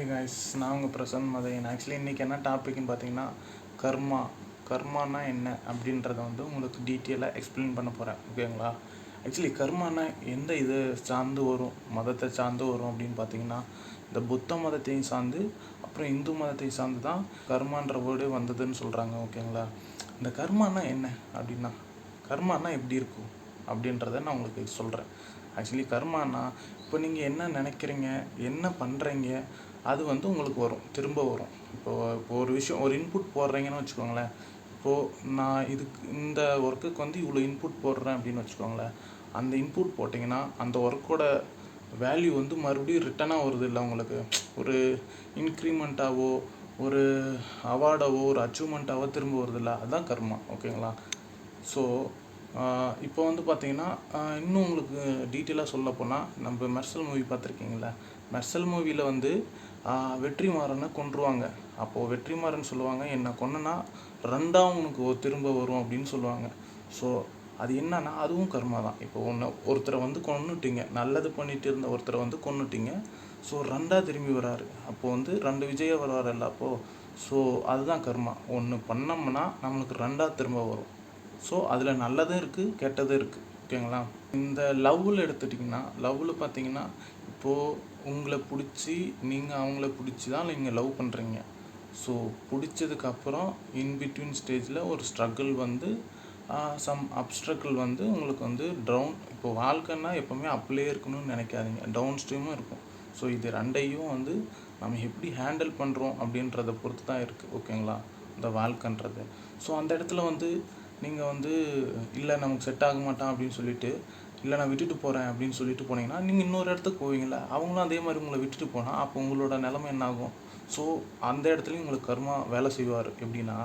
Guys, நான் உங்கள் Prasan மதையன். Actually இன்றைக்கி என்ன டாபிக்னு பார்த்தீங்கன்னா கர்மானா என்ன அப்படின்றத உங்களுக்கு டீட்டெயிலாக எக்ஸ்பிளைன் பண்ண போகிறேன். ஓகேங்களா? ஆக்சுவலி கர்மானா எந்த இது சார்ந்து வரும், மதத்தை சார்ந்து வரும் அப்படின்னு பார்த்தீங்கன்னா, இந்த புத்த மதத்தையும் சார்ந்து அப்புறம் இந்து மதத்தை சார்ந்து தான் கர்மான்ற வேர்டு வந்ததுன்னு சொல்கிறாங்க. ஓகேங்களா? இந்த கர்மானா என்ன அப்படின்னா, கர்மானா எப்படி இருக்கும் அப்படின்றத நான் உங்களுக்கு சொல்கிறேன். ஆக்சுவலி கர்மானா இப்போ நீங்கள் என்ன நினைக்கிறீங்க, என்ன பண்ணுறீங்க, அது உங்களுக்கு வரும், திரும்ப வரும். இப்போ ஒரு விஷயம், ஒரு இன்புட் போடுறீங்கன்னு வச்சுக்கோங்களேன். இப்போது நான் இந்த ஒர்க்குக்கு இவ்வளோ இன்புட் போடுறேன் அப்படின்னு வச்சுக்கோங்களேன். அந்த இன்புட் போட்டிங்கன்னா அந்த ஒர்க்கோட வேல்யூ மறுபடியும் ரிட்டனாக வருது இல்லை உங்களுக்கு. ஒரு இன்க்ரிமெண்ட்டாவோ ஒரு அவார்டாவோ ஒரு அச்சீவ்மெண்ட்டாவோ திரும்ப வருது இல்லை, அதுதான் கர்மா. ஓகேங்களா? ஸோ இப்போ பார்த்தீங்கன்னா, இன்னும் உங்களுக்கு டீட்டெயிலாக சொல்ல போனால், நம்ம மெர்சல் மூவி பார்த்துருக்கீங்களா? மெர்சல் மூவியில் வெற்றிமாறனை கொன்றுவாங்க. அப்போது வெற்றிமாறன் சொல்லுவாங்க, என்னை கொன்னனா ரெண்டாவும் உனக்கு திரும்ப வரும் அப்படின்னு சொல்லுவாங்க. ஸோ அது என்னன்னா, அதுவும் கர்மா தான். இப்போ ஒருத்தரை கொன்னுட்டீங்க, நல்லது பண்ணிட்டு இருந்த ஒருத்தரை கொன்னுட்டீங்க. ஸோ ரெண்டாக திரும்பி வராரு. அப்போது 2 விஜயம் வராருல்ல அப்போது. ஸோ அதுதான் கர்மா. ஒன்று பண்ணோம்னா நம்மளுக்கு ரெண்டாக திரும்ப வரும். ஸோ அதில் நல்லதும் இருக்குது, கெட்டதும் இருக்குது. ஓகேங்களா? இந்த லவ்வில் எடுத்துட்டிங்கன்னா, லவ்வில் பார்த்தீங்கன்னா, இப்போது உங்களை பிடிச்சி நீங்கள் அவங்கள பிடிச்சி தான் நீங்கள் லவ் பண்ணுறீங்க. ஸோ பிடிச்சதுக்கப்புறம் இன்பிட்வீன் ஸ்டேஜில் ஒரு ஸ்ட்ரகிள் சம் அப்ஸ்ட்ரகிள் உங்களுக்கு டவுன். இப்போ வாழ்க்கைன்னா எப்போவுமே அப்லேயே இருக்கணும்னு நினைக்காதீங்க, டவுன் ஸ்ட்ரீமும் இருக்கும். ஸோ இது ரெண்டையும் நம்ம எப்படி ஹேண்டில் பண்ணுறோம் அப்படின்றத பொறுத்து தான் இருக்குது. ஓகேங்களா? இந்த வாழ்க்கைன்றது. ஸோ அந்த இடத்துல நீங்கள் இல்லை நமக்கு செட் ஆக மாட்டான் அப்படின்னு சொல்லிட்டு, இல்லை நான் விட்டுட்டு போகிறேன் அப்படின்னு சொல்லிட்டு போனீங்கன்னா, நீங்கள் இன்னொரு இடத்துக்கு போவீங்களா? அவங்களும் அதே மாதிரி உங்களை விட்டுட்டு போனால் அப்போ உங்களோட நிலைமை என்ன ஆகும்? ஸோ அந்த இடத்துலையும் உங்களுக்கு கர்மா வேலை செய்வார். எப்படின்னா,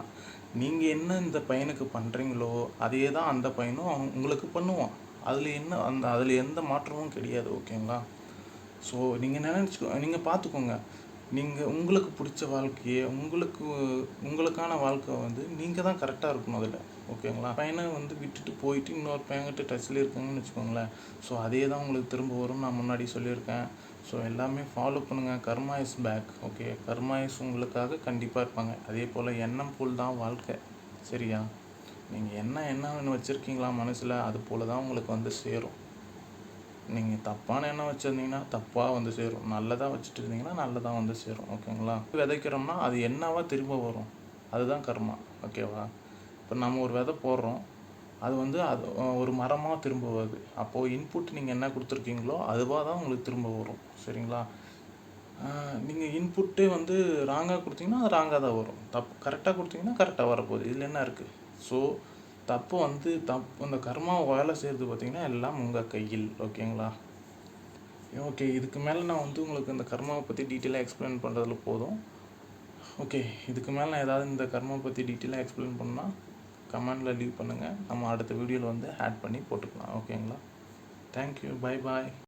நீங்கள் என்ன இந்த பையனுக்கு பண்ணுறீங்களோ அதே தான் அந்த பையனும் உங்களுக்கு பண்ணுவான். அதில் எந்த மாற்றமும் கிடையாது. ஓகேங்களா? ஸோ நீங்கள் பார்த்துக்கோங்க. நீங்கள் உங்களுக்கு பிடிச்ச வாழ்க்கையை உங்களுக்கான வாழ்க்கை நீங்கள் தான் கரெக்டாக இருக்கணும் அதில். ஓகேங்களா? பையனை விட்டுட்டு போயிட்டு இன்னொரு பையன்கிட்ட டச்சில் இருக்காங்கன்னு வச்சுக்கோங்களேன். ஸோ அதே தான் உங்களுக்கு திரும்ப வரும். நான் முன்னாடி சொல்லியிருக்கேன். ஸோ எல்லாமே ஃபாலோ பண்ணுங்கள். Karma is back. Okay, karma is உங்களுக்காக கண்டிப்பாக இருப்பாங்க. அதே போல் எண்ணம் போல் தான் வாழ்க்கை. சரியா? நீங்கள் என்ன வச்சுருக்கீங்களா மனசில், அது போல் தான் உங்களுக்கு சேரும். நீங்கள் தப்பான எண்ணம் வச்சுருந்தீங்கன்னா தப்பாக சேரும். நல்லதாக வச்சுட்டு இருந்தீங்கன்னா நல்லதாக சேரும். ஓகேங்களா? விதைக்கிறோம்னா அது என்னவா திரும்ப வரும், அதுதான் கர்மா. ஓகேவா? இப்போ நம்ம ஒரு விதை போடுறோம், அது அது ஒரு மரமாக திரும்ப வருது. அப்போது இன்புட் நீங்கள் என்ன கொடுத்துருக்கீங்களோ அதுவாக தான் உங்களுக்கு திரும்ப வரும். சரிங்களா? நீங்கள் இன்புட்டே ராங்காக கொடுத்தீங்கன்னா அது ராங்காக தான் வரும். கரெக்டாக கொடுத்தீங்கன்னா கரெக்டாக வரப்போகுது. இதில் என்ன இருக்குது? ஸோ தப்பு இந்த கர்மா வேலை செய்கிறது பார்த்திங்கன்னா எல்லாம் உங்கள் கையில். ஓகேங்களா? ஓகே, இதுக்கு மேலே நான் உங்களுக்கு இந்த கர்மாவை பற்றி டீட்டெயிலாக எக்ஸ்பிளைன் பண்ணுறதுல போதும். ஓகே, இதுக்கு மேலே நான் ஏதாவது இந்த கர்மாவை பற்றி டீட்டெயிலாக எக்ஸ்பிளைன் பண்ணால் கமெண்டில் லீவ் பண்ணுங்கள். நம்ம அடுத்த வீடியோவில் ஆட் பண்ணி போட்டுக்கலாம். ஓகேங்களா? தேங்க்யூ. Bye bye.